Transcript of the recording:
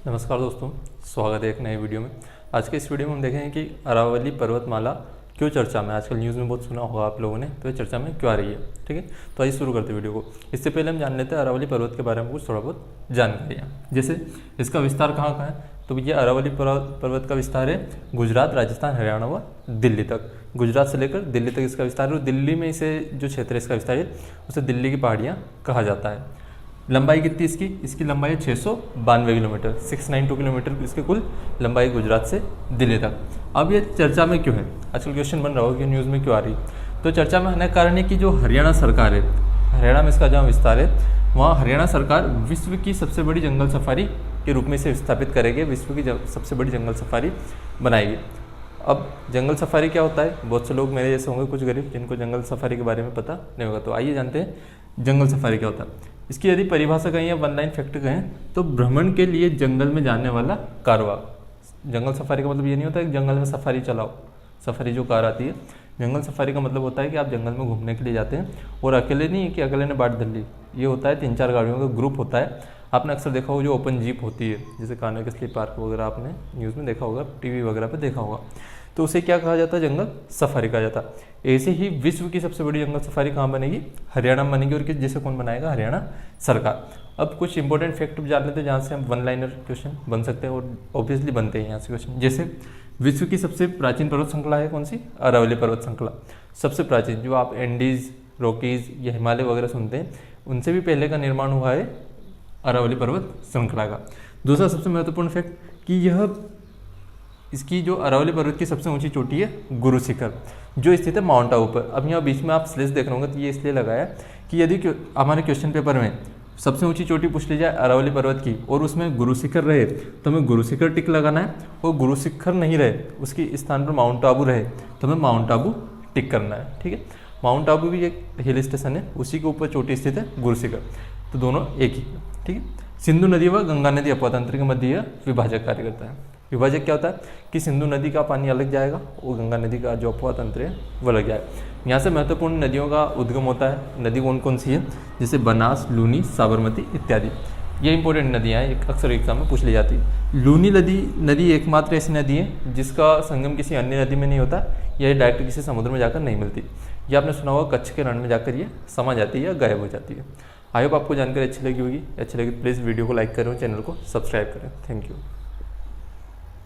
नमस्कार दोस्तों, स्वागत है एक नए वीडियो में। आज के इस वीडियो में हम देखेंगे कि अरावली पर्वतमाला क्यों चर्चा में, आजकल न्यूज़ में बहुत सुना होगा आप लोगों ने, तो ये चर्चा में क्यों आ रही है। ठीक है, तो आइए शुरू करते हैं वीडियो को। इससे पहले हम जान लेते हैं अरावली पर्वत के बारे में कुछ थोड़ा बहुत जानकारियाँ। जैसे इसका विस्तार कहाँ का है, तो ये अरावली पर्वत का विस्तार है गुजरात, राजस्थान, हरियाणा व दिल्ली तक। गुजरात से लेकर दिल्ली तक इसका विस्तार है और दिल्ली में इसे जो क्षेत्र है इसका विस्तार है उसे दिल्ली की पहाड़ियाँ कहा जाता है। लंबाई कितनी इसकी लंबाई है 692 किलोमीटर, 692 किलोमीटर इसकी कुल लंबाई गुजरात से दिल्ली तक। अब ये चर्चा में क्यों है, आजकल क्वेश्चन बन रहा होगा कि न्यूज़ में क्यों आ रही। तो चर्चा में आने का कारण है कि जो हरियाणा सरकार है, हरियाणा में इसका जहाँ विस्तार है वहाँ हरियाणा सरकार विश्व की सबसे बड़ी जंगल सफारी के रूप में इसे स्थापित करेगी, विश्व की सबसे बड़ी जंगल सफारी बनाएगी। अब जंगल सफारी क्या होता है, बहुत से लोग मेरे जैसे होंगे कुछ गरीब जिनको जंगल सफारी के बारे में पता नहीं होगा, तो आइए जानते हैं जंगल सफारी क्या होता है। इसकी यदि परिभाषा कहें या वन लाइन फैक्ट कहें तो भ्रमण के लिए जंगल में जाने वाला कारवां। जंगल सफारी का मतलब ये नहीं होता है कि जंगल में सफारी चलाओ, सफारी जो कार आती है। जंगल सफारी का मतलब होता है कि आप जंगल में घूमने के लिए जाते हैं और अकेले नहीं है कि अकेले ने बाट धर ली, ये होता है 3-4 गाड़ियों का ग्रुप होता है। आपने अक्सर देखा होगा जो ओपन जीप होती है, जैसे कान्हा किसली पार्क वगैरह आपने न्यूज़ में देखा होगा, टीवी वगैरह पे देखा होगा, तो उसे क्या कहा जाता है, जंगल सफारी कहा जाता है। ऐसे ही विश्व की सबसे बड़ी जंगल सफारी कहाँ बनेगी, हरियाणा में बनेगी, और जिसे कौन बनाएगा, हरियाणा सरकार। अब कुछ इंपॉर्टेंट फैक्ट जान लेते हैं जहाँ से हम वन लाइनर क्वेश्चन बन सकते हैं और ऑब्वियसली बनते हैं यहाँ से क्वेश्चन। जैसे विश्व की सबसे प्राचीन पर्वत श्रृंखला है कौन सी, अरावली पर्वत श्रृंखला। सबसे प्राचीन, जो आप एंडीज, रॉकीज या हिमालय वगैरह सुनते हैं, उनसे भी पहले का निर्माण हुआ है अरावली पर्वत श्रृंखला का। दूसरा सबसे महत्वपूर्ण फैक्ट कि यह इसकी जो अरावली पर्वत की सबसे ऊंची चोटी है गुरु शिखर, जो स्थित है माउंट आबू पर। अब यहाँ बीच में आप स्लेश देख रहे होंगे, तो ये इसलिए लगाया कि यदि हमारे क्वेश्चन पेपर में सबसे ऊंची चोटी पूछ ली जाए अरावली पर्वत की और उसमें गुरु शिखर रहे तो हमें गुरु शिखर टिक लगाना है, और गुरु शिखर नहीं रहे उसके स्थान पर माउंट आबू रहे तो हमें माउंट आबू टिक करना है। ठीक है, माउंट आबू भी एक हिल स्टेशन है, उसी के ऊपर चोटी स्थित है गुरु शिखर, तो दोनों एक ही है। ठीक है, सिंधु नदी व गंगा नदी अपतंत्र के मध्य यह विभाजक कार्य करता है। विभाजक क्या होता है कि सिंधु नदी का पानी अलग जाएगा और गंगा नदी का जो अपवा तंत्र है वो अलग जाएगा। यहाँ से महत्वपूर्ण नदियों का उद्गम होता है। नदी कौन कौन सी है, जैसे बनास, लूनी, साबरमती इत्यादि। ये इंपॉर्टेंट नदियाँ हैं, अक्सर एग्जाम में पूछ ली जाती है। लूनी नदी एकमात्र ऐसी नदी है जिसका संगम किसी अन्य नदी में नहीं होता, यह डायरेक्ट किसी समुद्र में जाकर नहीं मिलती। ये आपने सुना होगा कच्छ के रण में जाकर ये समा जाती है या गायब हो जाती है। आई होप आपको जानकारी अच्छी लगी होगी। अच्छी लगी तो प्लीज़ वीडियो को लाइक करें और चैनल को सब्सक्राइब करें। Thank you.